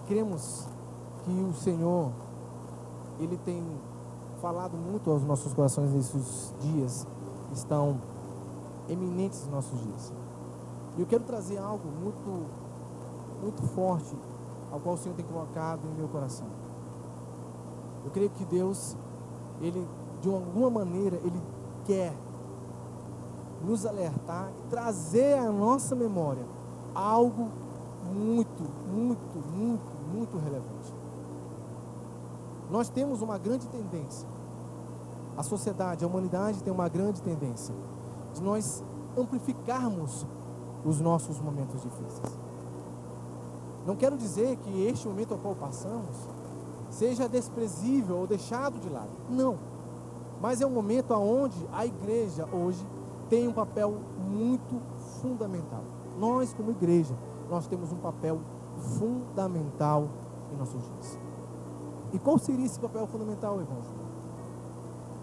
cremos que o Senhor, Ele tem falado muito aos nossos corações nesses dias, estão eminentes nos nossos dias. E eu quero trazer algo muito, muito forte, ao qual o Senhor tem colocado em meu coração. Eu creio que Deus, Ele, de alguma maneira, Ele quer nos alertar e trazer à nossa memória algo muito, muito, muito, muito relevante. Nós temos uma grande tendência, a sociedade, a humanidade tem uma grande tendência de nós amplificarmos os nossos momentos difíceis. Não quero dizer que este momento ao qual passamos seja desprezível ou deixado de lado, não. Mas é um momento onde a igreja hoje tem um papel muito fundamental. Nós, como igreja, nós temos um papel fundamental em nossos dias. E qual seria esse papel fundamental, irmãos?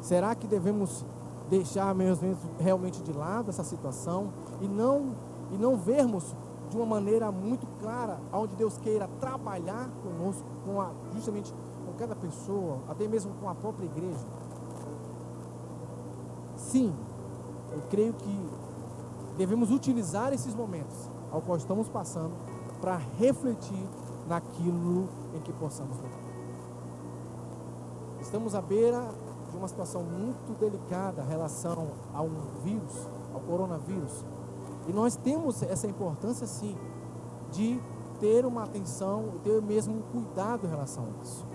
Será que devemos deixar mesmo realmente de lado essa situação e não vermos de uma maneira muito clara onde Deus queira trabalhar conosco, justamente com cada pessoa, até mesmo com a própria igreja? Sim, eu creio que devemos utilizar esses momentos ao qual estamos passando para refletir naquilo em que possamos mudar. Estamos à beira de uma situação muito delicada em relação a um vírus, ao coronavírus. E nós temos essa importância, sim, de ter uma atenção, ter mesmo um cuidado em relação a isso.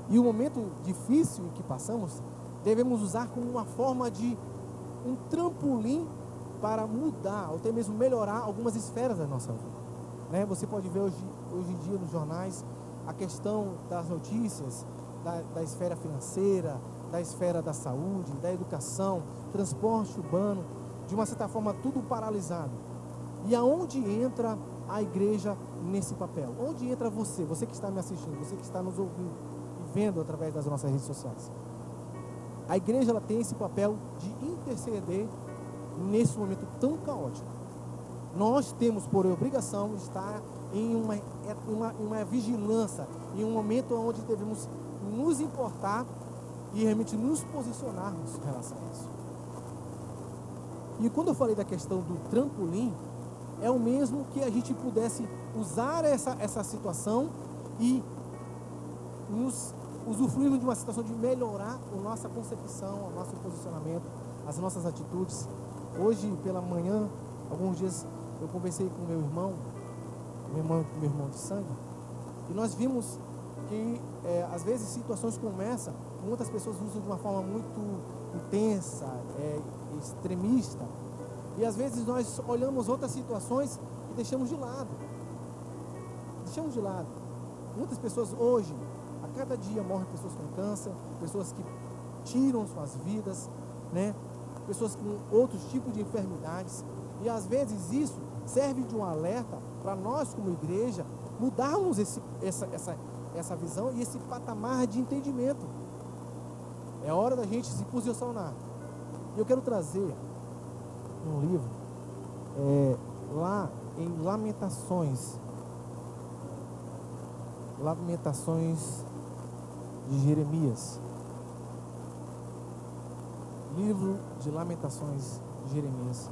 E o momento difícil em que passamos, devemos usar como uma forma de um trampolim para mudar, ou até mesmo melhorar algumas esferas da nossa vida. Você pode ver hoje em dia nos jornais a questão das notícias, da esfera financeira, da esfera da saúde, da educação, transporte urbano, de uma certa forma tudo paralisado. E aonde entra a igreja nesse papel? Onde entra você que está me assistindo, você que está nos ouvindo e vendo através das nossas redes sociais? A igreja, ela tem esse papel de interceder nesse momento tão caótico. Nós temos por obrigação estar em uma vigilância, em um momento onde devemos nos importar e realmente nos posicionarmos em relação a isso. E quando eu falei da questão do trampolim, é o mesmo que a gente pudesse usar essa situação e nos usufruirmos de uma situação de melhorar a nossa concepção, o nosso posicionamento, as nossas atitudes. Hoje pela manhã, alguns dias, eu conversei com meu irmão de sangue, e nós vimos que às vezes situações como essa, muitas pessoas usam de uma forma muito intensa, extremista, e às vezes nós olhamos outras situações e deixamos de lado. Muitas pessoas hoje, a cada dia morrem pessoas com câncer, pessoas que tiram suas vidas, pessoas com outros tipos de enfermidades, e às vezes isso serve de um alerta para nós como igreja mudarmos essa visão e esse patamar de entendimento. É hora da gente se posicionar. E eu quero trazer um livro lá em Lamentações de Jeremias. Livro de Lamentações de Jeremias.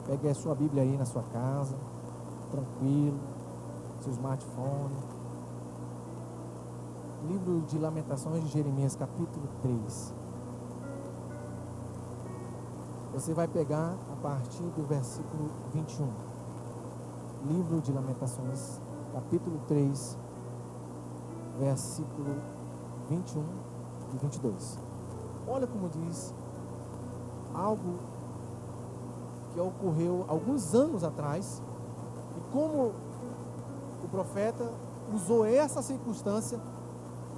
Pegue a sua Bíblia aí na sua casa, tranquilo, seu smartphone. Livro de Lamentações de Jeremias, capítulo 3. Você vai pegar a partir do versículo 21. Livro de Lamentações, capítulo 3, versículo 21 e 22. Olha como diz algo que ocorreu alguns anos atrás, e como o profeta usou essa circunstância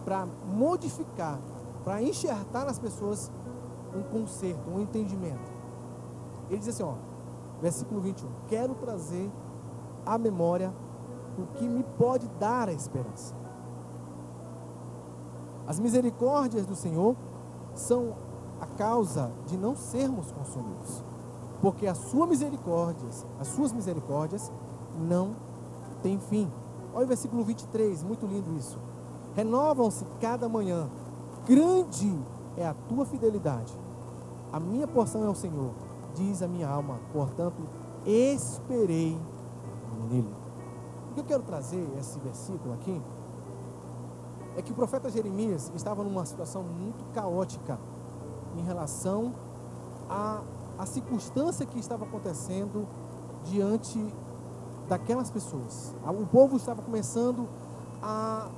para modificar, para enxertar nas pessoas um conserto, um entendimento. Ele diz assim, versículo 21, quero trazer à memória o que me pode dar a esperança. As misericórdias do Senhor são a causa de não sermos consumidos, porque as suas misericórdias não tem fim. Olha o versículo 23, muito lindo isso. Renovam-se cada manhã, grande é a tua fidelidade. A minha porção é o Senhor, diz a minha alma, portanto, esperei nele. O que eu quero trazer esse versículo aqui é que o profeta Jeremias estava numa situação muito caótica em relação à circunstância que estava acontecendo diante daquelas pessoas. O povo estava começando a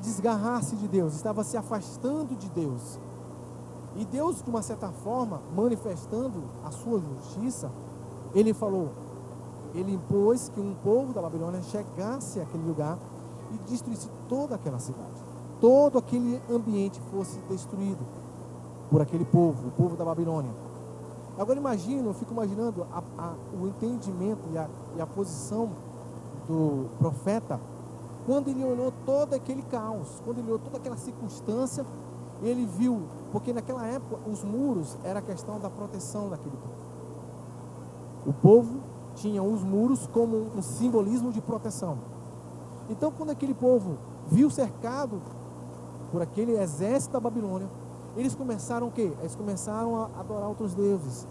desgarrar-se de Deus, estava se afastando de Deus. E Deus, de uma certa forma, manifestando a sua justiça, ele impôs que um povo da Babilônia chegasse àquele lugar e destruísse toda aquela cidade. Todo aquele ambiente fosse destruído por aquele povo, o povo da Babilônia. Agora eu fico imaginando o entendimento e a posição do profeta, quando ele olhou todo aquele caos, quando ele olhou toda aquela circunstância, ele viu, porque naquela época os muros era a questão da proteção daquele povo. O povo tinha os muros como um simbolismo de proteção. Então, quando aquele povo viu cercado por aquele exército da Babilônia, eles começaram o quê? Eles começaram a adorar outros deuses,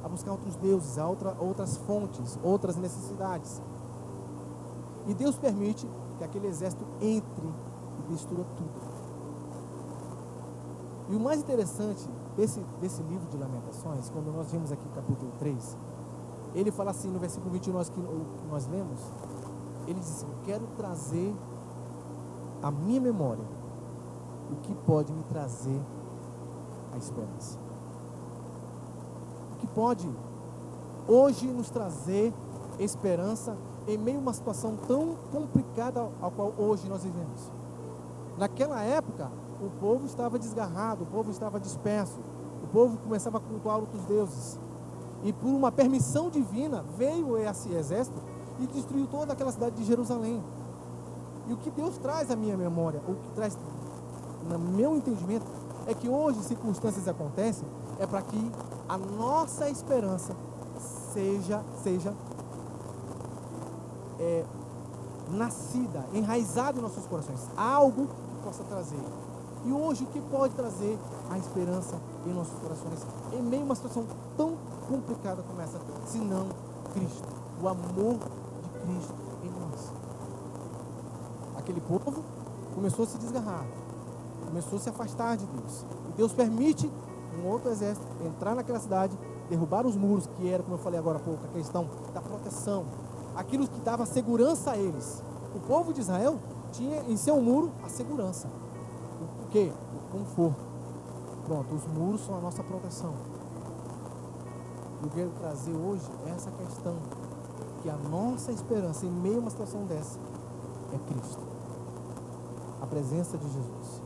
a buscar outros deuses, outras fontes, outras necessidades. E Deus permite que aquele exército entre e destrua tudo. E o mais interessante desse livro de Lamentações, quando nós vimos aqui o capítulo 3, ele fala assim, no versículo 21 que nós lemos, ele diz assim: quero trazer à minha memória o que pode me trazer a esperança. O que pode hoje nos trazer esperança em meio a uma situação tão complicada ao qual hoje nós vivemos. Naquela época, o povo estava desgarrado, o povo estava disperso, o povo começava a cultuar outros deuses. E por uma permissão divina, veio esse exército e destruiu toda aquela cidade de Jerusalém. E o que Deus traz à minha memória, o que traz no meu entendimento, é que hoje circunstâncias acontecem, é para que a nossa esperança seja nascida, enraizada em nossos corações, algo que possa trazer. E hoje o que pode trazer a esperança em nossos corações, em meio a uma situação tão complicada como essa, senão Cristo, o amor de Cristo em nós. Aquele povo começou a se desgarrar, começou a se afastar de Deus, e Deus permite um outro exército entrar naquela cidade, derrubar os muros, que era, como eu falei agora há pouco, a questão da proteção, aquilo que dava segurança a eles. O povo de Israel tinha em seu muro a segurança. O quê? O conforto. Pronto, os muros são a nossa proteção. Eu quero trazer hoje essa questão, que a nossa esperança em meio a uma situação dessa é Cristo, a presença de Jesus,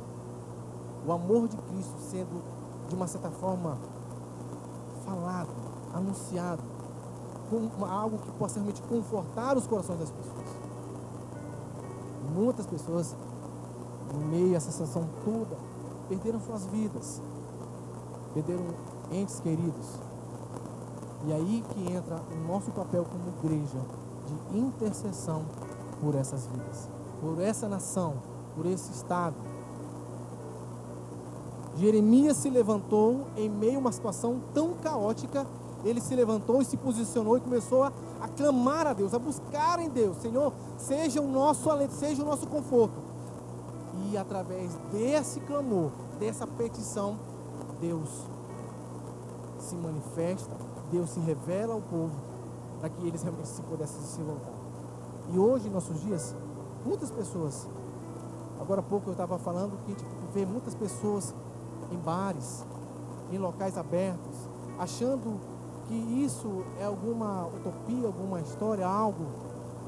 o amor de Cristo sendo de uma certa forma falado, anunciado, como algo que possa realmente confortar os corações das pessoas. Muitas pessoas, no meio dessa situação toda, perderam suas vidas, perderam entes queridos. E aí que entra o nosso papel como igreja de intercessão por essas vidas, por essa nação, por esse estado. Jeremias se levantou em meio a uma situação tão caótica. Ele se levantou e se posicionou e começou a clamar a Deus, a buscar em Deus: Senhor, seja o nosso alento, seja o nosso conforto. E através desse clamor, dessa petição, Deus se manifesta, Deus se revela ao povo, para que eles realmente pudessem se voltar. E hoje, em nossos dias, muitas pessoas, agora há pouco eu estava falando que a gente vê muitas pessoas em bares, em locais abertos, achando que isso é alguma utopia, alguma história, algo,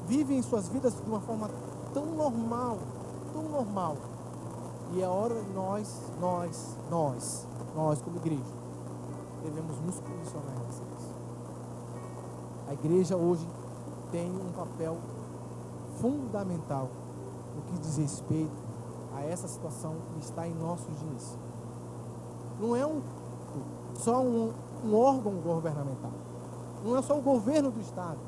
vivem suas vidas de uma forma tão normal, e é hora de nós como igreja, devemos nos posicionar em relação a isso. A igreja hoje tem um papel fundamental no que diz respeito a essa situação que está em nossos dias. Não é só um órgão governamental, não é só o governo do estado,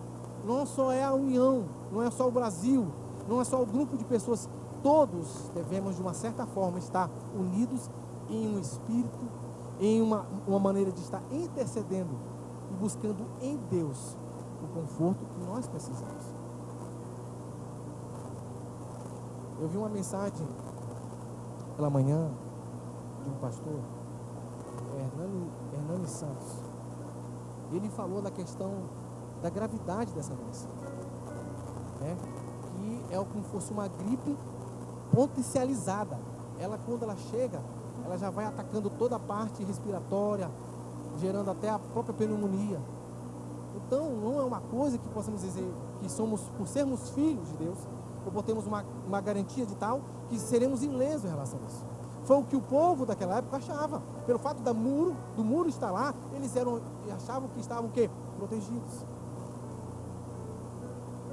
não só é a união, não é só o Brasil, não é só o grupo de pessoas. Todos devemos, de uma certa forma, estar unidos em um espírito, em uma maneira de estar intercedendo e buscando em Deus o conforto que nós precisamos. Eu vi uma mensagem pela manhã de um pastor, Hernani Santos. Ele falou da questão da gravidade dessa doença, né? Que é como se fosse uma gripe potencializada. Ela, quando ela chega, ela já vai atacando toda a parte respiratória, gerando até a própria pneumonia. Então, não é uma coisa que possamos dizer que somos, por sermos filhos de Deus, ou por termos uma garantia de tal, que seremos ilesos em relação a isso. Foi o que o povo daquela época achava. Pelo fato do muro estar lá, eles achavam que estavam o quê? Protegidos.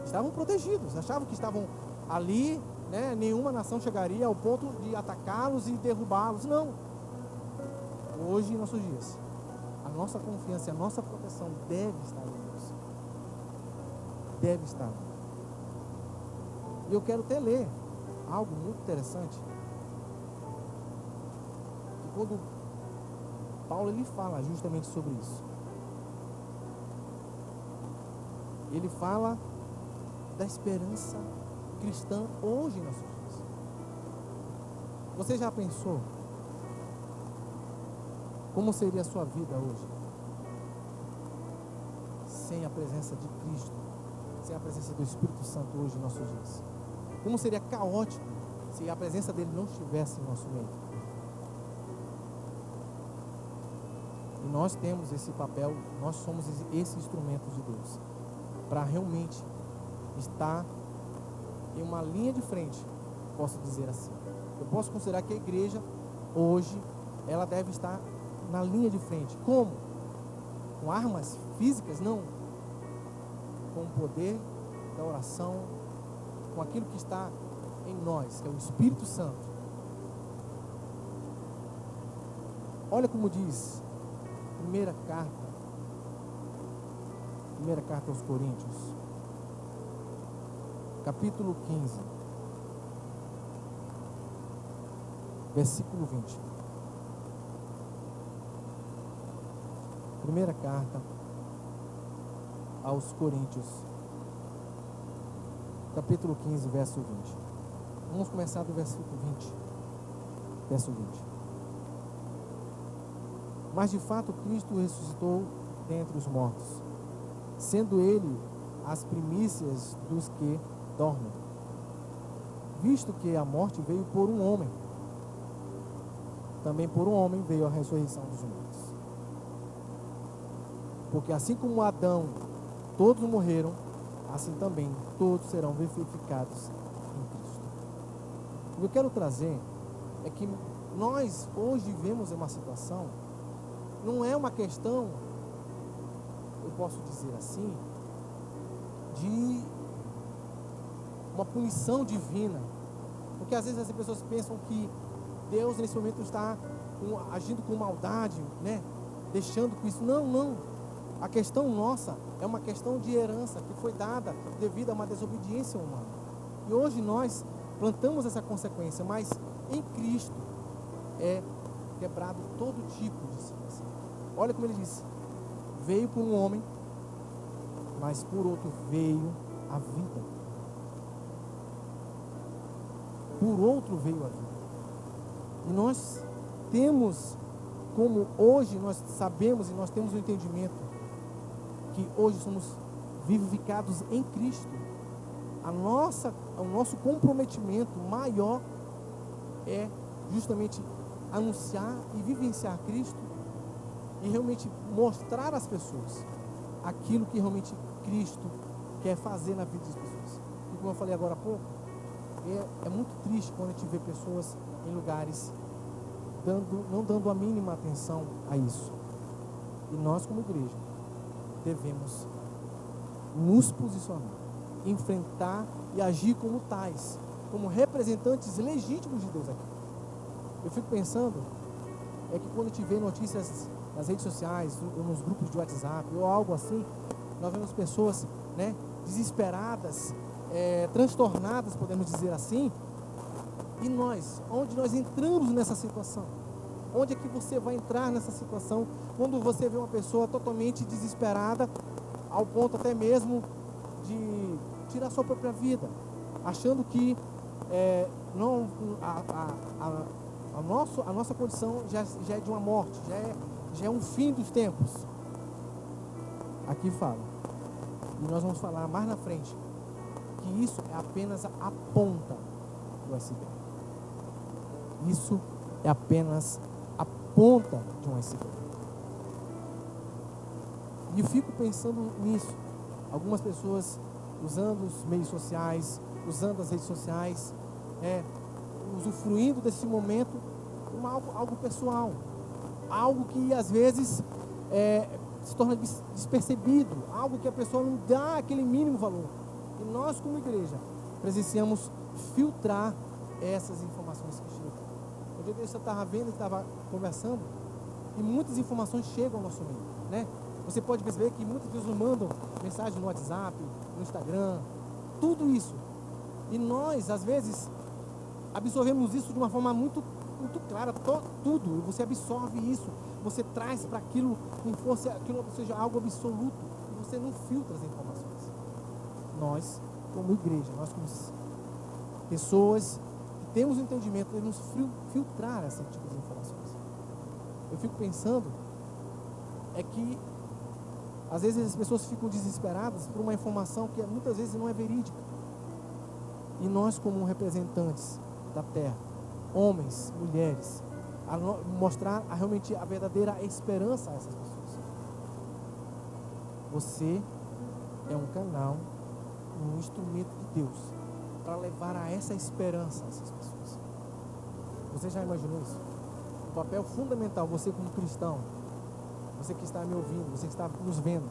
Estavam protegidos, achavam que estavam ali, né? Nenhuma nação chegaria ao ponto de atacá-los e derrubá-los. Não. Hoje, em nossos dias, a nossa confiança, a nossa proteção deve estar em Deus. Deve estar. E eu quero até ler algo muito interessante. Quando Paulo ele fala justamente sobre isso. Ele fala da esperança cristã hoje em nossos dias. Você já pensou como seria a sua vida hoje sem a presença de Cristo, sem a presença do Espírito Santo hoje em nossos dias? Como seria caótico se a presença dele não estivesse em nosso meio? E nós temos esse papel, nós somos esse instrumento de Deus para realmente estar em uma linha de frente, posso dizer assim. Eu posso considerar que a igreja hoje ela deve estar na linha de frente. Como? Com armas físicas? Não. Com o poder da oração, com aquilo que está em nós, que é o Espírito Santo. Olha como diz primeira carta aos Coríntios, capítulo 15, versículo 20. Primeira carta aos Coríntios, capítulo 15, verso 20. Vamos começar do versículo 20. Verso 20. Mas de fato Cristo ressuscitou dentre os mortos, sendo ele as primícias dos que dormem. Visto que a morte veio por um homem, também por um homem veio a ressurreição dos mortos. Porque assim como Adão, todos morreram, assim também todos serão vivificados em Cristo. O que eu quero trazer é que nós hoje vivemos uma situação, não é uma questão, eu posso dizer assim, de uma punição divina. Porque às vezes as pessoas pensam que Deus nesse momento está agindo com maldade, né? Deixando com isso. Não, não. A questão nossa é uma questão de herança que foi dada devido a uma desobediência humana. E hoje nós plantamos essa consequência, mas em Cristo é quebrado todo tipo de situação. Olha como ele disse: veio por um homem, mas por outro veio a vida. Por outro veio a vida. E nós temos, como hoje nós sabemos e nós temos o entendimento que hoje somos vivificados em Cristo, o nosso comprometimento maior é justamente anunciar e vivenciar Cristo e realmente mostrar às pessoas aquilo que realmente Cristo quer fazer na vida das pessoas. E como eu falei agora há pouco, é muito triste quando a gente vê pessoas em lugares não dando a mínima atenção a isso. E nós, como igreja, devemos nos posicionar, enfrentar e agir como tais, como representantes legítimos de Deus aqui. Eu fico pensando que quando a gente vê notícias nas redes sociais, ou nos grupos de WhatsApp, ou algo assim, nós vemos pessoas, né, desesperadas, transtornadas, podemos dizer assim. E nós, onde nós entramos nessa situação? Onde é que você vai entrar nessa situação quando você vê uma pessoa totalmente desesperada, ao ponto até mesmo de tirar sua própria vida, achando que não, a nossa condição já é de uma morte, já é um fim dos tempos? Aqui fala, e nós vamos falar mais na frente, que isso é apenas a ponta do iceberg. Isso é apenas a ponta de um iceberg. E eu fico pensando nisso. Algumas pessoas usando os meios sociais, usando as redes sociais, usufruindo desse momento como algo pessoal, algo que às vezes se torna despercebido, algo que a pessoa não dá aquele mínimo valor. E nós, como igreja, precisamos filtrar essas informações que chegam. Um dia desse eu estava vendo, estava conversando, e muitas informações chegam ao nosso meio, né? Você pode perceber que muitas pessoas mandam mensagem no WhatsApp, no Instagram, tudo isso. E nós, às vezes, absorvemos isso de uma forma muito clara, tudo. Você absorve isso, você traz para aquilo como fosse aquilo seja algo absoluto, e você não filtra as informações. Nós, como igreja, nós como pessoas que temos o entendimento, devemos filtrar esse tipo de informações. Eu fico pensando que às vezes as pessoas ficam desesperadas por uma informação que muitas vezes não é verídica. E nós, como representantes da terra, homens, mulheres, mostrar realmente a verdadeira esperança a essas pessoas. Você é um canal, um instrumento de Deus para levar a essa esperança a essas pessoas. Você já imaginou isso? O papel fundamental, você como cristão, você que está me ouvindo, você que está nos vendo,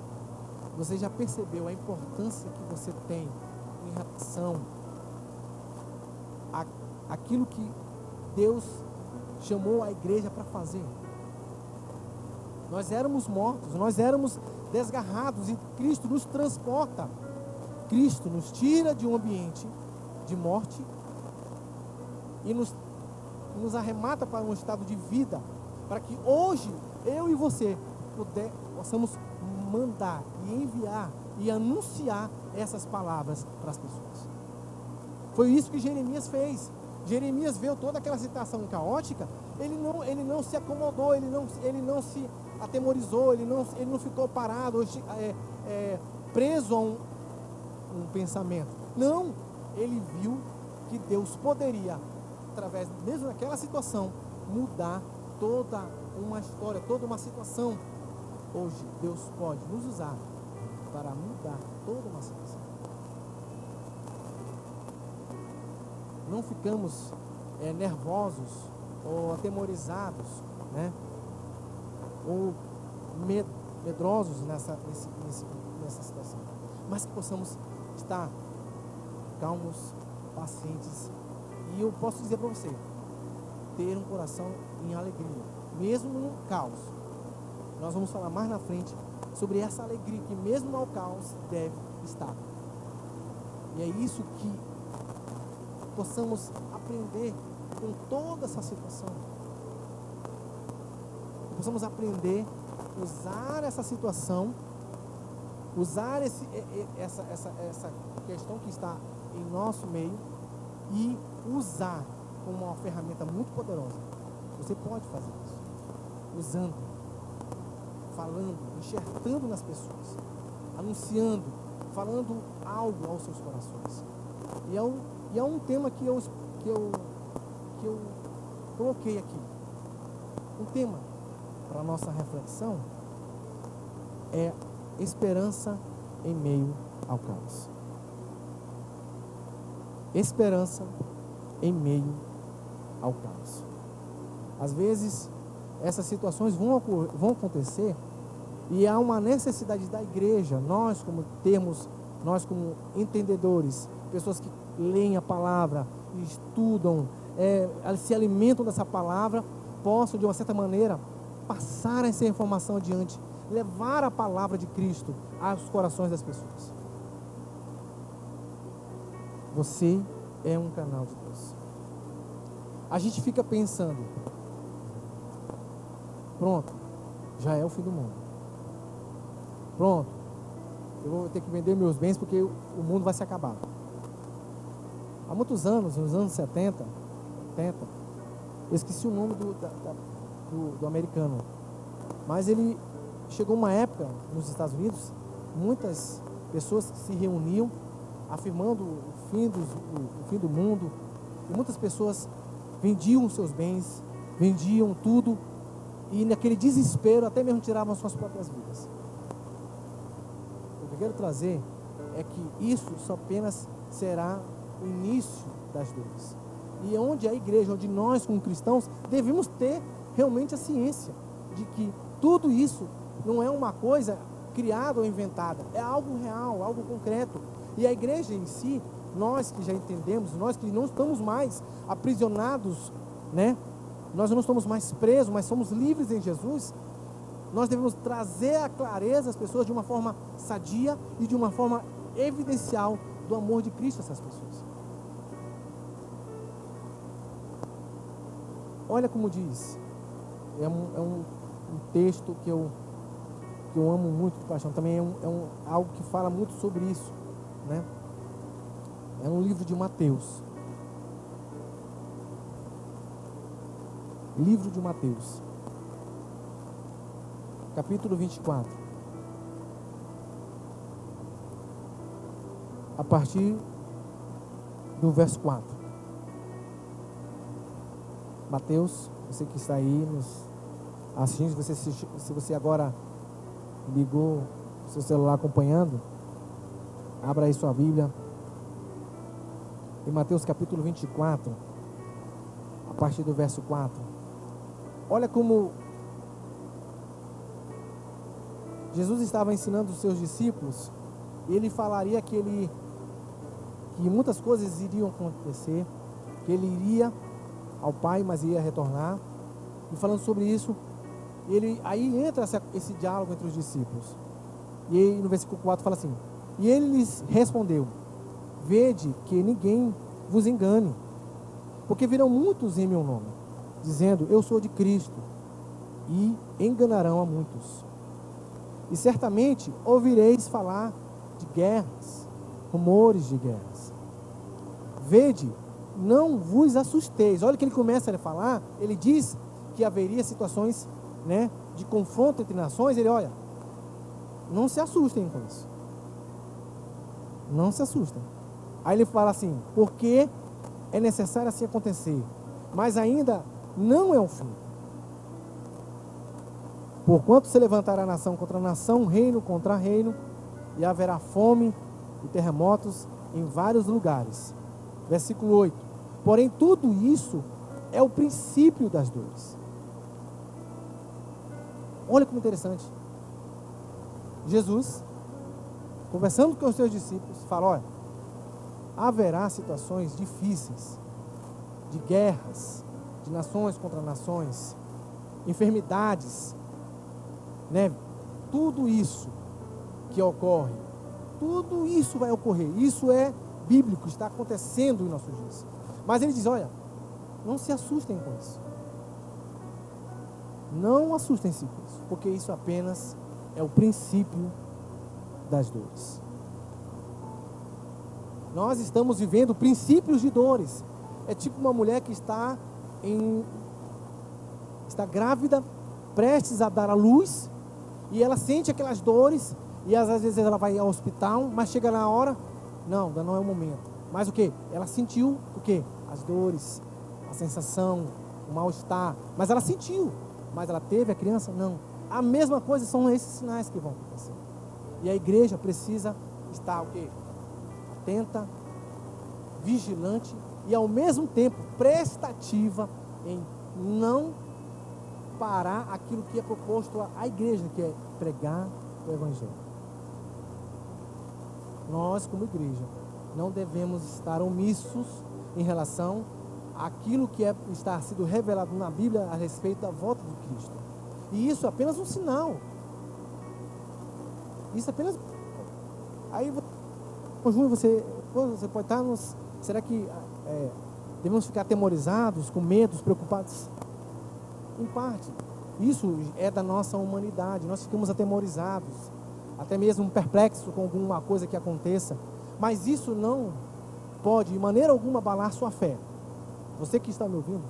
você já percebeu a importância que você tem em relação àquilo que Deus chamou a igreja para fazer? Nós éramos mortos, nós éramos desgarrados, e Cristo nos transporta. Cristo nos tira de um ambiente de morte e nos arremata para um estado de vida, para que hoje eu e você possamos mandar e enviar e anunciar essas palavras para as pessoas. Foi isso que Jeremias fez. Jeremias viu toda aquela situação caótica, ele não se acomodou, ele não se atemorizou, ele não ficou parado, preso a um pensamento. Não, ele viu que Deus poderia, através, mesmo naquela situação, mudar toda uma história, toda uma situação. Hoje, Deus pode nos usar para mudar toda uma situação. Não ficamos nervosos ou atemorizados, né? Ou medrosos nessa situação, mas que possamos estar calmos, pacientes, e eu posso dizer para você, ter um coração em alegria, mesmo no caos. Nós vamos falar mais na frente sobre essa alegria que mesmo ao caos deve estar. E é isso que possamos aprender com toda essa situação. Possamos aprender a usar essa situação, usar essa questão que está em nosso meio e usar como uma ferramenta muito poderosa. Você pode fazer isso, usando, falando, enxertando nas pessoas, anunciando, falando algo aos seus corações. E é um tema que eu coloquei aqui. Um tema para a nossa reflexão é esperança em meio ao caos. Esperança em meio ao caos. Às vezes, essas situações vão acontecer e há uma necessidade da igreja, nós como entendedores, pessoas que leem a palavra, estudam, se alimentam dessa palavra, possam de uma certa maneira passar essa informação adiante, levar a palavra de Cristo aos corações das pessoas. Você é um canal de Deus. A gente fica pensando, pronto, já é o fim do mundo. Pronto, eu vou ter que vender meus bens porque o mundo vai se acabar. Há muitos anos, nos anos 70, 80, eu esqueci o nome do americano, mas ele chegou uma época nos Estados Unidos, muitas pessoas que se reuniam afirmando o fim do mundo, e muitas pessoas vendiam seus bens, vendiam tudo, e naquele desespero até mesmo tiravam suas próprias vidas. O que eu quero trazer é que isso só apenas será o início das dores. E onde a igreja, onde nós como cristãos devemos ter realmente a ciência de que tudo isso não é uma coisa criada ou inventada, é algo real, algo concreto. E a igreja em si, nós que já entendemos, nós que não estamos mais aprisionados, né? Nós não estamos mais presos, mas somos livres em Jesus. Nós devemos trazer a clareza às pessoas de uma forma sadia e de uma forma evidencial do amor de Cristo a essas pessoas. Olha como diz, é um texto que eu amo muito de paixão, também algo que fala muito sobre isso, né? É um livro de Mateus. Livro de Mateus, capítulo 24, a partir do verso 4. Mateus, você que está aí nos assistindo, se você agora ligou o seu celular acompanhando, abra aí sua Bíblia, em Mateus capítulo 24, a partir do verso 4. Olha como Jesus estava ensinando os seus discípulos, e ele falaria que muitas coisas iriam acontecer, que ele iria ao Pai, mas ia retornar. E falando sobre isso, aí entra esse diálogo entre os discípulos. E aí, no versículo 4 fala assim: e ele lhes respondeu: vede que ninguém vos engane, porque virão muitos em meu nome, dizendo, eu sou de Cristo, e enganarão a muitos. E certamente ouvireis falar de guerras, rumores de guerras. Vede, não vos assusteis. Olha que ele começa a falar, ele diz que haveria situações, né, de confronto entre nações. Ele, olha, não se assustem com isso. Não se assustem. Aí ele fala assim, porque é necessário assim acontecer, mas ainda não é o fim. Porquanto se levantará nação contra nação, reino contra reino, e haverá fome e terremotos em vários lugares. Versículo 8. Porém, tudo isso é o princípio das dores. Olha como interessante. Jesus, conversando com os seus discípulos, fala, olha, haverá situações difíceis, de guerras, de nações contra nações, enfermidades, né? Tudo isso que ocorre, tudo isso vai ocorrer. Isso é bíblico, está acontecendo em nossos dias. Mas ele diz, olha, não se assustem com isso. Não assustem-se com isso, porque isso apenas é o princípio das dores. Nós estamos vivendo princípios de dores. É tipo uma mulher que está grávida, prestes a dar à luz, e ela sente aquelas dores, e às vezes ela vai ao hospital, mas chega na hora, não é o momento. Mas o que? Ela sentiu o que? As dores, a sensação, o mal-estar, mas ela sentiu, mas ela teve a criança? Não. A mesma coisa são esses sinais que vão acontecer. E a igreja precisa estar o quê? Atenta, vigilante e ao mesmo tempo prestativa em não parar aquilo que é proposto à igreja, que é pregar o evangelho. Nós, como igreja, não devemos estar omissos em relação àquilo que está sendo revelado na Bíblia a respeito da volta de Cristo. E isso é apenas um sinal. Isso é apenas... Aí, Júnior, você Você pode estar será que devemos ficar atemorizados, com medos, preocupados? Em parte. Isso é da nossa humanidade. Nós ficamos atemorizados, até mesmo perplexos com alguma coisa que aconteça. Mas isso não pode, de maneira alguma, abalar sua fé. Você que está me ouvindo,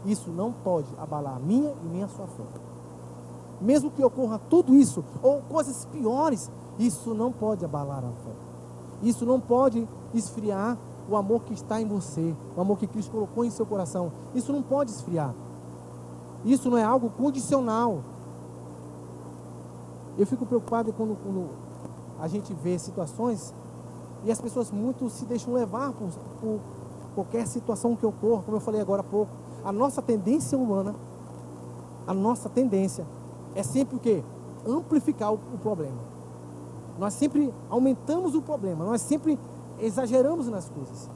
isso não pode abalar a minha e nem a sua fé. Mesmo que ocorra tudo isso, ou coisas piores, isso não pode abalar a fé. Isso não pode esfriar o amor que está em você, o amor que Cristo colocou em seu coração. Isso não pode esfriar. Isso não é algo condicional. Eu fico preocupado quando a gente vê situações e as pessoas muito se deixam levar por qualquer situação que ocorra, como eu falei agora há pouco. A nossa tendência humana, a nossa tendência é sempre o quê? Amplificar o problema. Nós sempre aumentamos o problema, nós sempre exageramos nas coisas.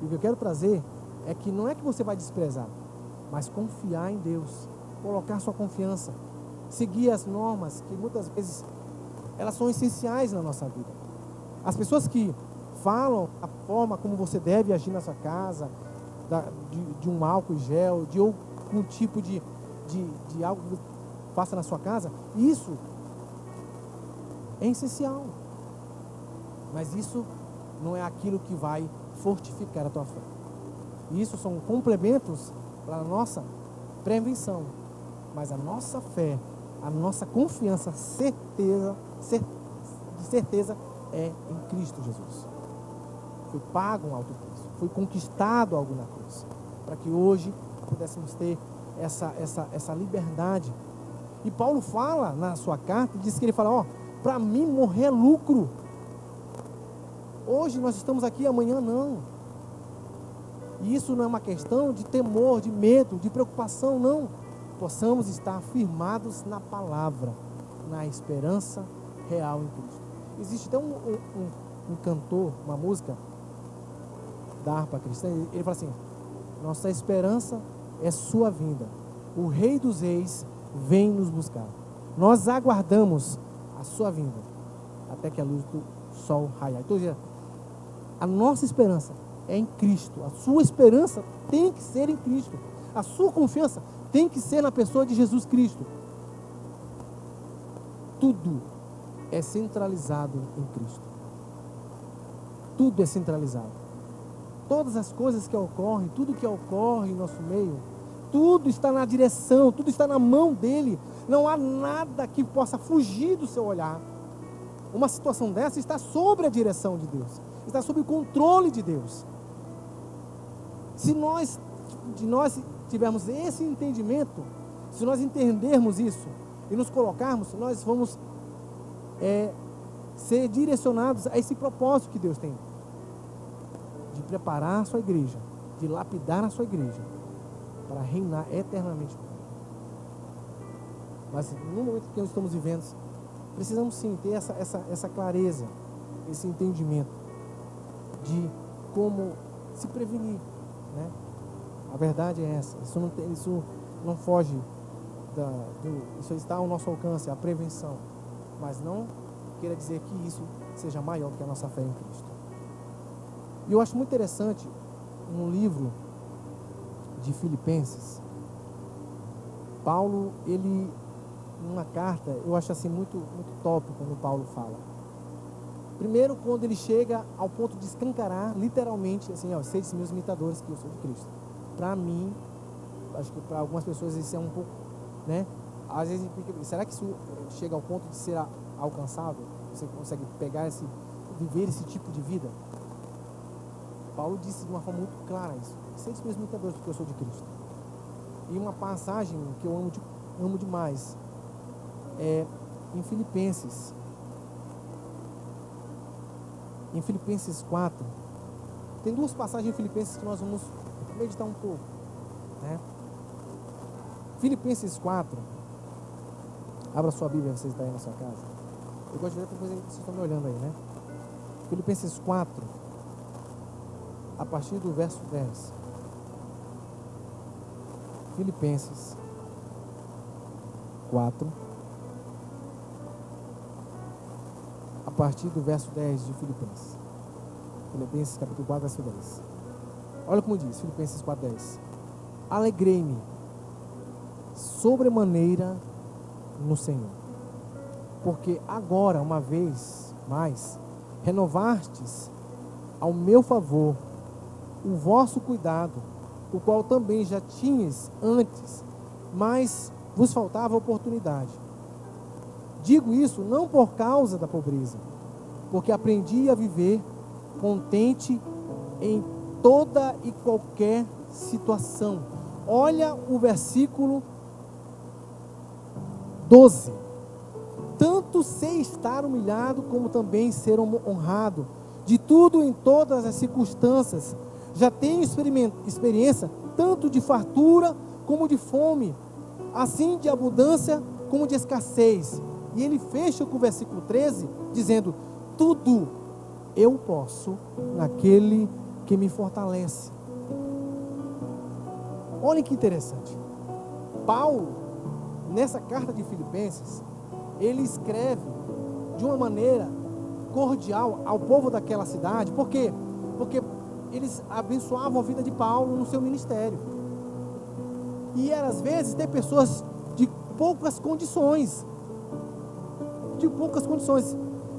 E o que eu quero trazer é que não é que você vai desprezar, mas confiar em Deus, colocar sua confiança, seguir as normas que muitas vezes elas são essenciais na nossa vida. As pessoas que falam a forma como você deve agir na sua casa, de um álcool gel, de algum tipo de algo que você faça na sua casa, isso é essencial. Mas isso não é aquilo que vai fortificar a tua fé. Isso são complementos para a nossa prevenção. Mas a nossa fé, a nossa confiança, de certeza é em Cristo Jesus. Foi pago um alto preço, foi conquistado algo na cruz, para que hoje pudéssemos ter essa liberdade. E Paulo fala na sua carta, diz que ele fala, para mim morrer é lucro. Hoje nós estamos aqui, amanhã não. E isso não é uma questão de temor, de medo, de preocupação, não. Possamos estar firmados na palavra, na esperança real em Cristo. Existe até um cantor, uma música da harpa cristã, ele fala assim: nossa esperança é sua vinda, o Rei dos Reis vem nos buscar. Nós aguardamos a sua vinda até que a luz do sol raiar. Então, a nossa esperança é em Cristo. A sua esperança tem que ser em Cristo. A sua confiança tem que ser na pessoa de Jesus Cristo. Tudo é centralizado em Cristo. Tudo é centralizado. Todas as coisas que ocorrem, tudo que ocorre em nosso meio, tudo está na direção, tudo está na mão dele. Não há nada que possa fugir do seu olhar. Uma situação dessa está sobre a direção de Deus, está sob o controle de Deus. Se nós tivermos esse entendimento, se nós entendermos isso e nos colocarmos, nós vamos ser direcionados a esse propósito que Deus tem, de preparar a sua igreja, de lapidar a sua igreja, para reinar eternamente. Mas no momento que nós estamos vivendo, precisamos sim ter essa clareza, esse entendimento de como se prevenir, né? A verdade é essa. Isso não foge isso está ao nosso alcance, a prevenção. Mas não queira dizer que isso seja maior que a nossa fé em Cristo. E eu acho muito interessante um livro de Filipenses. Paulo, ele, numa carta, eu acho assim muito, muito top quando Paulo fala. Primeiro, quando ele chega ao ponto de escancarar, literalmente, assim, sede meus imitadores, que eu sou de Cristo. Para mim, acho que para algumas pessoas isso é um pouco, né? Às vezes, será que isso chega ao ponto de ser alcançável? Você consegue viver esse tipo de vida? Paulo disse de uma forma muito clara isso. Sede meus imitadores, porque eu sou de Cristo. E uma passagem que eu amo demais é em Filipenses. Em Filipenses 4. Tem duas passagens em Filipenses que nós vamos meditar um pouco, né? Filipenses 4. Abra sua Bíblia, você está aí na sua casa. Eu gosto de ver depois vocês estão me olhando aí, né? Filipenses 4, a partir do verso 10. Filipenses 4, a a partir do verso 10 de Filipenses. Filipenses capítulo 4, verso 10. Olha como diz, Filipenses 4, 10. Alegrei-me sobremaneira no Senhor, porque agora, uma vez mais, renovastes ao meu favor o vosso cuidado, o qual também já tinhas antes, mas vos faltava oportunidade. Digo isso não por causa da pobreza, porque aprendi a viver contente em toda e qualquer situação. Olha o versículo 12. Tanto sei estar humilhado, como também ser honrado. De tudo em todas as circunstâncias. Já tenho experiência tanto de fartura como de fome, assim de abundância como de escassez. E ele fecha com o versículo 13, dizendo: tudo eu posso naquele que me fortalece. Olha que interessante. Paulo, nessa carta de Filipenses, ele escreve de uma maneira cordial ao povo daquela cidade. Por quê? Porque eles abençoavam a vida de Paulo no seu ministério. E às vezes tem pessoas de poucas condições.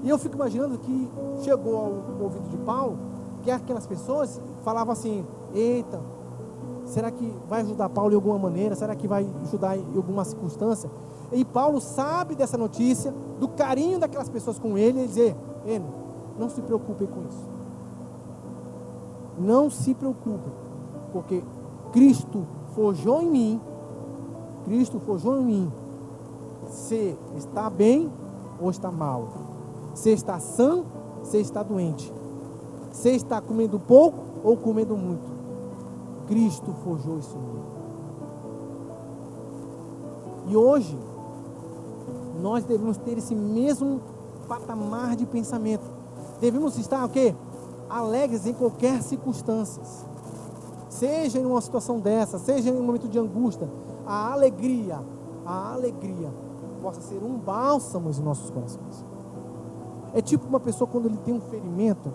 E eu fico imaginando que chegou ao ouvido de Paulo que aquelas pessoas falavam assim: eita, será que vai ajudar Paulo de alguma maneira? Será que vai ajudar em alguma circunstância? E Paulo sabe dessa notícia, do carinho daquelas pessoas com ele, e dizer: não se preocupem com isso. Não se preocupem, porque Cristo forjou em mim. Se está bem ou está mal, se está sã, se está doente, se está comendo pouco ou comendo muito, Cristo forjou isso em mim. E hoje nós devemos ter esse mesmo patamar de pensamento. Devemos estar o quê? Alegres em qualquer circunstância. Seja em uma situação dessa, seja em um momento de angústia, a alegria possa ser um bálsamo em nossos corações. É tipo uma pessoa quando ele tem um ferimento,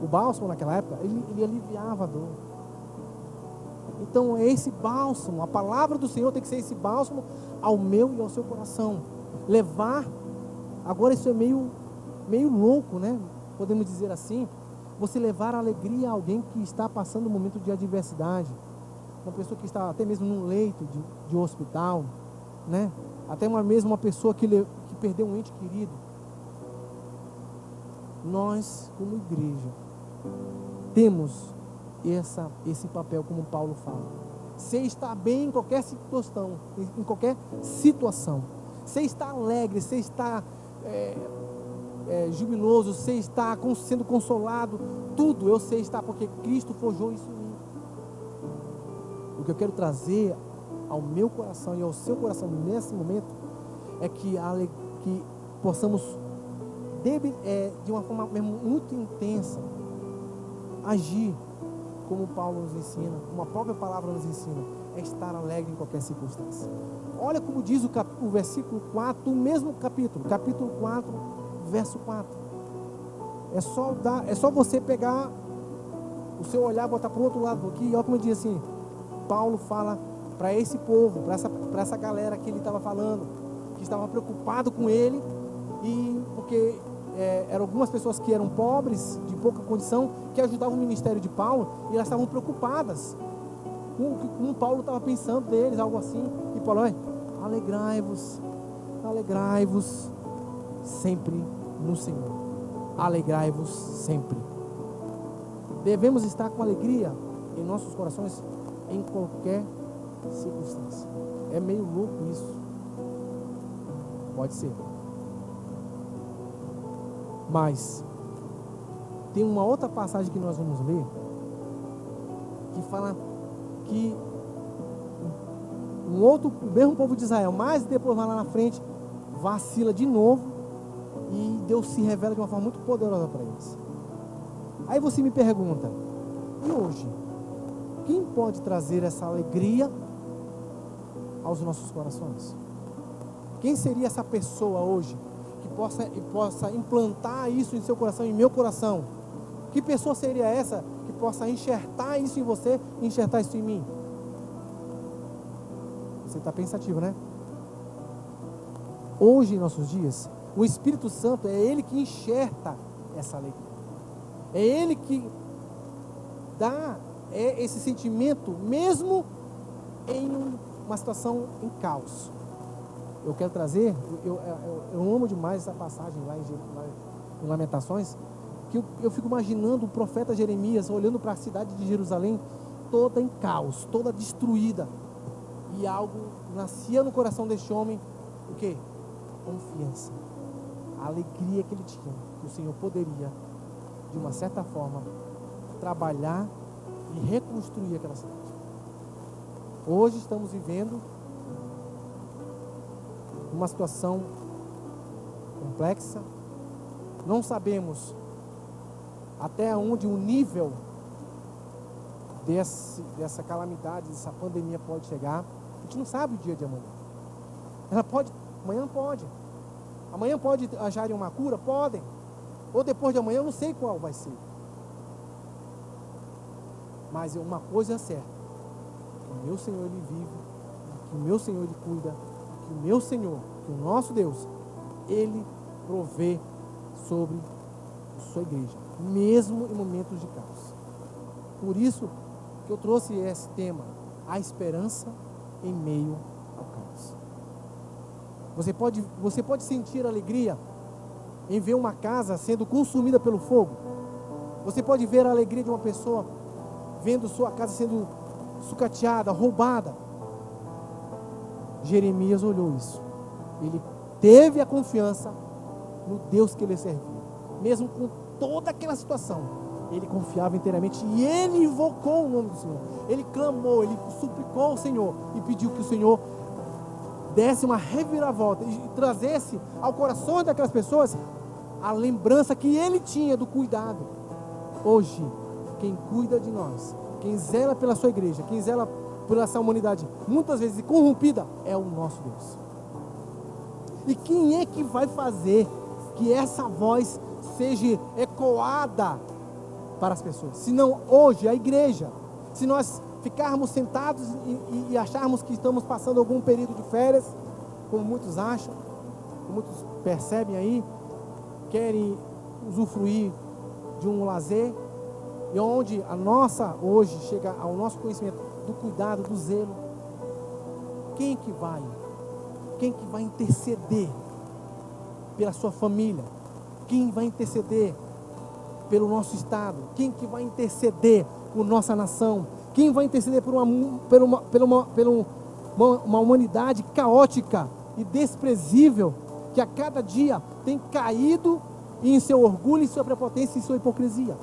o bálsamo naquela época, ele aliviava a dor. Então é esse bálsamo, a palavra do Senhor tem que ser esse bálsamo ao meu e ao seu coração. Levar, agora isso é meio louco, né? Podemos dizer assim, você levar a alegria a alguém que está passando um momento de adversidade, uma pessoa que está até mesmo num leito de hospital, né? Até mesmo uma pessoa que perdeu um ente querido. Nós, como igreja, temos esse papel, como Paulo fala. Você está bem em qualquer situação, Você está alegre, você está jubiloso, você está sendo consolado. Tudo eu sei estar, porque Cristo forjou isso em mim. O que eu quero trazer ao meu coração e ao seu coração nesse momento é que possamos de uma forma mesmo muito intensa agir como Paulo nos ensina, como a própria palavra nos ensina, é estar alegre em qualquer circunstância. Olha como diz o versículo 4 do mesmo capítulo 4, verso 4. É só você pegar o seu olhar e botar para o outro lado aqui. Olha como ele diz assim: Paulo fala para esse povo, para essa galera que ele estava falando, que estava preocupado com ele, e porque eram algumas pessoas que eram pobres, de pouca condição, que ajudavam o ministério de Paulo, e elas estavam preocupadas com Paulo estava pensando deles, algo assim. E Paulo: alegrai-vos sempre no Senhor. Alegrai-vos sempre. Devemos estar com alegria em nossos corações em qualquer circunstância. É meio louco isso. Pode ser. Mas tem uma outra passagem que nós vamos ler que fala que o mesmo povo de Israel, mas depois vai lá na frente, vacila de novo e Deus se revela de uma forma muito poderosa para eles. Aí você me pergunta: e hoje? Quem pode trazer essa alegria aos nossos corações? Quem seria essa pessoa hoje que possa implantar isso em seu coração, em meu coração? Que pessoa seria essa que possa enxertar isso em você e enxertar isso em mim? Você está pensativo, né? Hoje, em nossos dias, o Espírito Santo é Ele que enxerta essa alegria. É Ele que dá esse sentimento, mesmo em uma situação em caos. Eu quero trazer, eu amo demais essa passagem lá em Lamentações, que eu fico imaginando o profeta Jeremias olhando para a cidade de Jerusalém toda em caos, toda destruída, e algo nascia no coração deste homem, o quê? Confiança, a alegria que ele tinha, que o Senhor poderia, de uma certa forma, trabalhar e reconstruir aquela cidade. Hoje estamos vivendo uma situação complexa, não sabemos até onde o nível dessa calamidade, dessa pandemia pode chegar. A gente não sabe o dia de amanhã. Amanhã pode acharem uma cura? Podem. Ou depois de amanhã, eu não sei qual vai ser. Mas uma coisa é certa: que o meu Senhor, Ele vive, que o meu Senhor, Ele cuida, que o meu Senhor, que o nosso Deus, Ele provê sobre a sua igreja, mesmo em momentos de caos. Por isso que eu trouxe esse tema, a esperança em meio ao caos. Você pode sentir alegria em ver uma casa sendo consumida pelo fogo. Você pode ver a alegria de uma pessoa vendo sua casa sendo sucateada, roubada. Jeremias olhou isso. Ele teve a confiança no Deus que ele servia. Mesmo com toda aquela situação, ele confiava inteiramente e ele invocou o nome do Senhor. Ele clamou, ele suplicou ao Senhor e pediu que o Senhor desse uma reviravolta e trazesse ao coração daquelas pessoas a lembrança que ele tinha do cuidado. Hoje, quem cuida de nós, quem zela pela sua igreja, quem zela por essa humanidade, muitas vezes corrompida, é o nosso Deus. E quem é que vai fazer que essa voz seja ecoada para as pessoas? Se não hoje, a igreja. Se nós ficarmos sentados e acharmos que estamos passando algum período de férias, como muitos acham, muitos percebem aí, querem usufruir de um lazer, e onde a nossa, hoje, chega ao nosso conhecimento do cuidado, do zelo. Quem que vai interceder pela sua família? Quem vai interceder pelo nosso estado? Quem que vai interceder por nossa nação? Quem vai interceder por uma humanidade caótica e desprezível, que a cada dia tem caído em seu orgulho, em sua prepotência e em sua hipocrisia?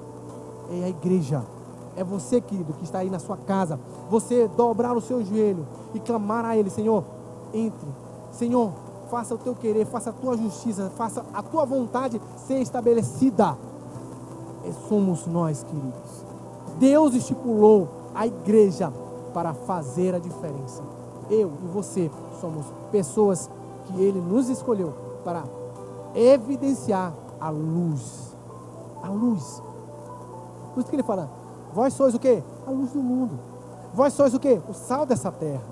É a igreja. É você, querido, que está aí na sua casa. Você dobrar o seu joelho e clamar a Ele: Senhor, entre. Senhor, faça o teu querer, faça a tua justiça, faça a tua vontade ser estabelecida. Somos nós, queridos. Deus estipulou a igreja para fazer a diferença. Eu e você somos pessoas que Ele nos escolheu para evidenciar a luz. A luz. Por isso que Ele fala: vós sois o quê? A luz do mundo. Vós sois o quê? O sal dessa terra.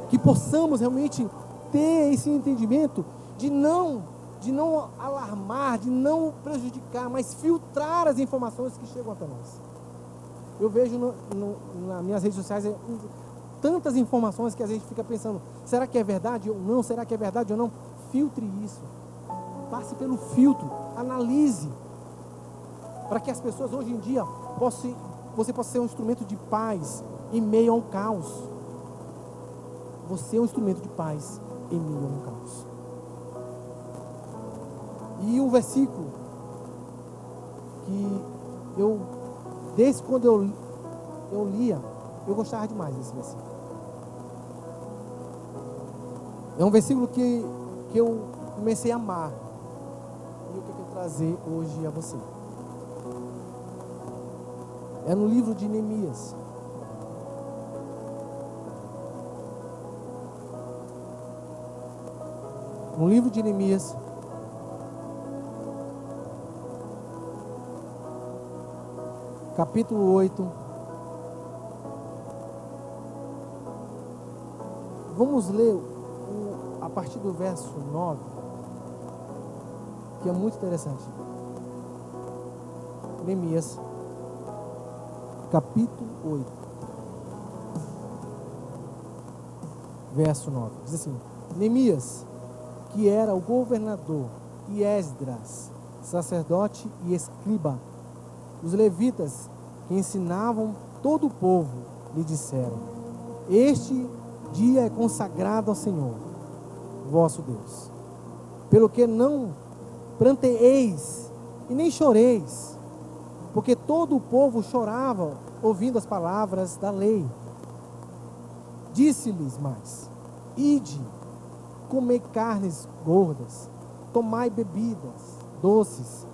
Que possamos realmente ter esse entendimento de não alarmar, de não prejudicar, mas filtrar as informações que chegam até nós. Eu vejo nas minhas redes sociais tantas informações que a gente fica pensando: será que é verdade ou não? Será que é verdade ou não? Filtre isso. Passe pelo filtro. Analise. Para que as pessoas hoje em dia você possa ser um instrumento de paz em meio a um caos. Você é um instrumento de paz em meio a um caos. E um versículo que desde quando eu lia, eu gostava demais desse versículo. É um versículo que eu comecei a amar. E eu quero trazer hoje a você. É no livro de Neemias. no livro de Neemias, capítulo 8. Vamos ler a partir do verso 9, que é muito interessante. Neemias, capítulo 8, verso 9. Diz assim: Neemias, que era o governador, e Esdras, sacerdote e escriba, os levitas que ensinavam todo o povo, lhe disseram: Este dia é consagrado ao Senhor, vosso Deus, pelo que não pranteeis e nem choreis, porque todo o povo chorava ouvindo as palavras da lei. Disse-lhes mais: Ide, comei carnes gordas, tomai bebidas doces,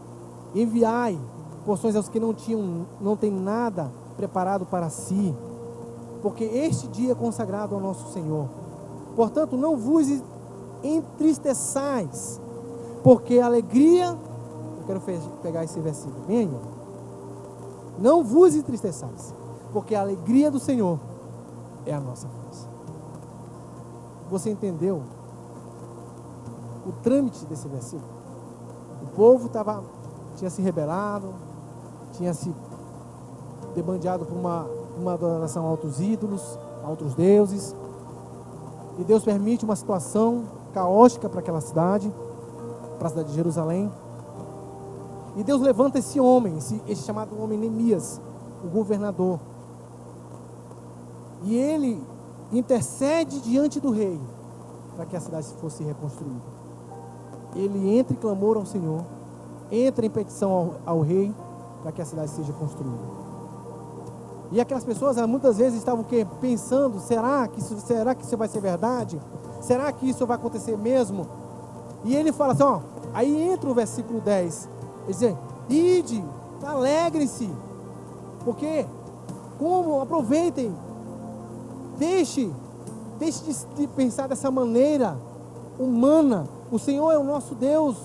enviai porções aos que não têm nada preparado para si, porque este dia é consagrado ao nosso Senhor. Portanto, não vos entristeçais, porque a alegria... Eu quero pegar esse versículo, venha. Não vos entristeçais, porque a alegria do Senhor é a nossa força. Você entendeu o trâmite desse versículo? O povo tinha se rebelado, tinha se debandeado por uma adoração a outros ídolos, a outros deuses, e Deus permite uma situação caótica para aquela cidade, para a cidade de Jerusalém, e Deus levanta esse homem, esse chamado homem Neemias, o governador, e ele intercede diante do rei para que a cidade fosse reconstruída. Ele entra em clamor ao Senhor, entra em petição ao rei para que a cidade seja construída. E aquelas pessoas muitas vezes estavam pensando: será que isso vai ser verdade? Será que isso vai acontecer mesmo? E ele fala assim, aí entra o versículo 10, ele diz: ide, alegrem-se, porque aproveitem, deixe de pensar dessa maneira humana. O Senhor é o nosso Deus,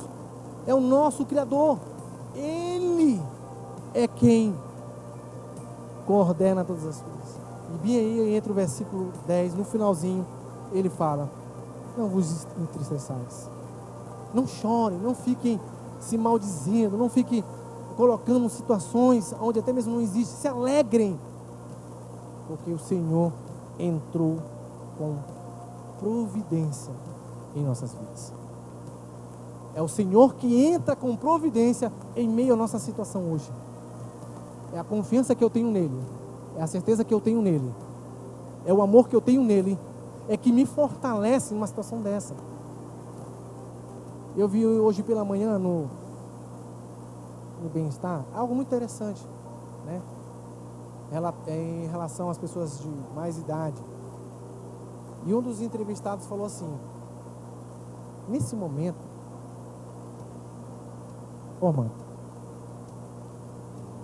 é o nosso Criador, Ele é quem coordena todas as coisas. E bem aí entra o versículo 10, no finalzinho, ele fala: não vos entristeçais, não chorem, não fiquem se maldizendo, não fiquem colocando situações onde até mesmo não existe, se alegrem, porque o Senhor entrou com providência em nossas vidas. É o Senhor que entra com providência em meio à nossa situação hoje. É a confiança que eu tenho nele, é a certeza que eu tenho nele, é o amor que eu tenho nele, é que me fortalece numa situação dessa. Eu vi hoje pela manhã no Bem-Estar algo muito interessante, né? Em relação às pessoas de mais idade. E um dos entrevistados falou assim: nesse momento, mano,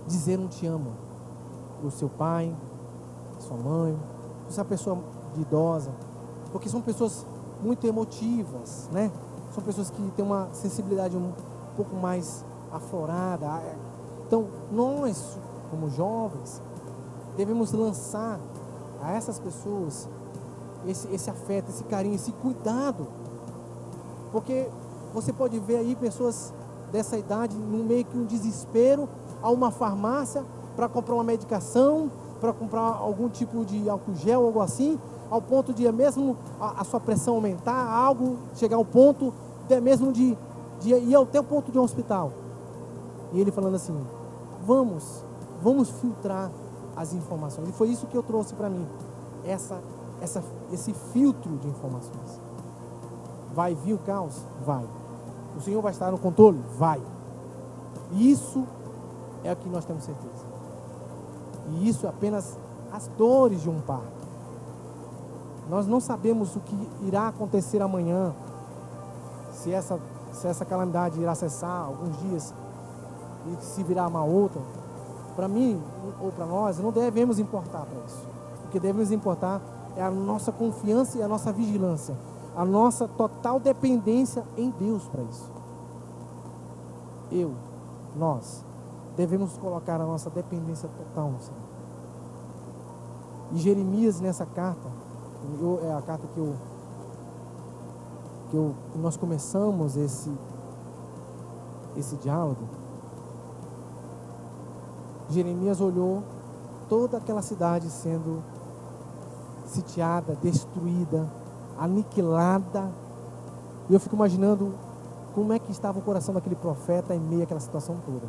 dizer um te amo para o seu pai, sua mãe, essa pessoa de idosa, porque são pessoas muito emotivas, né? São pessoas que têm uma sensibilidade um pouco mais aflorada. Então, nós, como jovens, devemos lançar a essas pessoas esse afeto, esse carinho, esse cuidado, porque você pode ver aí pessoas dessa idade no meio que um desespero, a uma farmácia para comprar uma medicação, para comprar algum tipo de álcool gel, algo assim, ao ponto de mesmo a sua pressão aumentar, algo chegar ao ponto até mesmo de ir até o ponto de um hospital. E ele falando assim: vamos filtrar as informações. E foi isso que eu trouxe para mim, esse filtro de informações. Vai vir o caos? Vai. O Senhor vai estar no controle? Vai. E isso é o que nós temos certeza. E isso é apenas as dores de um parto. Nós não sabemos o que irá acontecer amanhã, se essa calamidade irá cessar alguns dias e se virá uma outra. Para mim ou para nós, não devemos importar para isso. O que devemos importar é a nossa confiança e a nossa vigilância. a nossa total dependência em Deus para isso. Nós devemos colocar a nossa dependência total no Senhor. E Jeremias, nessa carta, é a carta que nós começamos esse diálogo. Jeremias olhou toda aquela cidade sendo sitiada, destruída, aniquilada. E eu fico imaginando como é que estava o coração daquele profeta em meio àquela situação toda.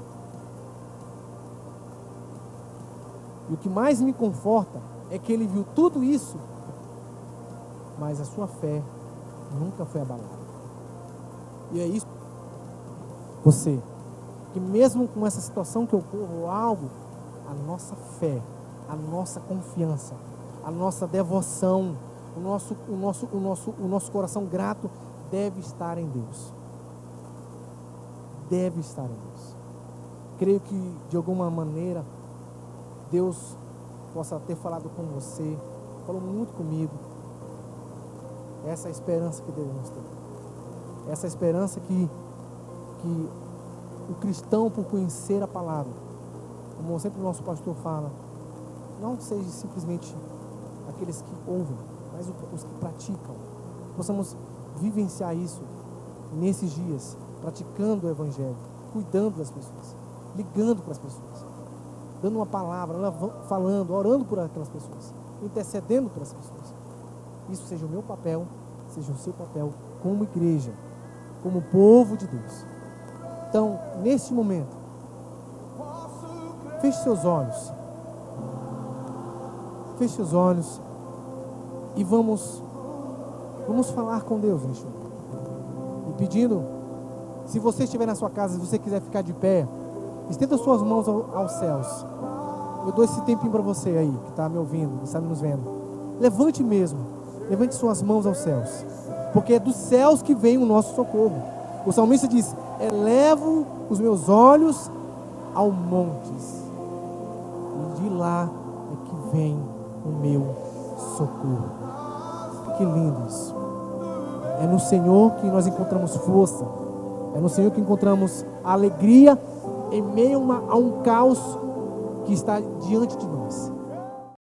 E o que mais me conforta é que ele viu tudo isso, mas a sua fé nunca foi abalada. E é isso, você, que mesmo com essa situação que ocorra ou algo, a nossa fé, a nossa confiança, a nossa devoção, o nosso coração grato deve estar em Deus. Deve estar em Deus. Creio que de alguma maneira Deus possa ter falado com você, falou muito comigo. Essa é a esperança que devemos ter. Essa é a esperança que o cristão, por conhecer a palavra, como sempre o nosso pastor fala, não seja simplesmente aqueles que ouvem, mas os que praticam. Possamos vivenciar isso nesses dias, praticando o Evangelho, cuidando das pessoas, ligando para as pessoas, dando uma palavra, falando, orando por aquelas pessoas, intercedendo por as pessoas. Isso seja o meu papel, seja o seu papel como igreja, como povo de Deus. Então, neste momento, feche seus olhos. Feche seus olhos e vamos falar com Deus neste momento. E pedindo, se você estiver na sua casa, se você quiser ficar de pé, estenda suas mãos aos céus. Eu dou esse tempinho para você aí, que está me ouvindo, que está nos vendo. Levante mesmo, levante suas mãos aos céus, porque é dos céus que vem o nosso socorro. O salmista diz: elevo os meus olhos aos montes, e de lá é que vem o meu socorro. Que lindo isso. É no Senhor que nós encontramos força, é no Senhor que encontramos alegria em meio a um caos que está diante de nós.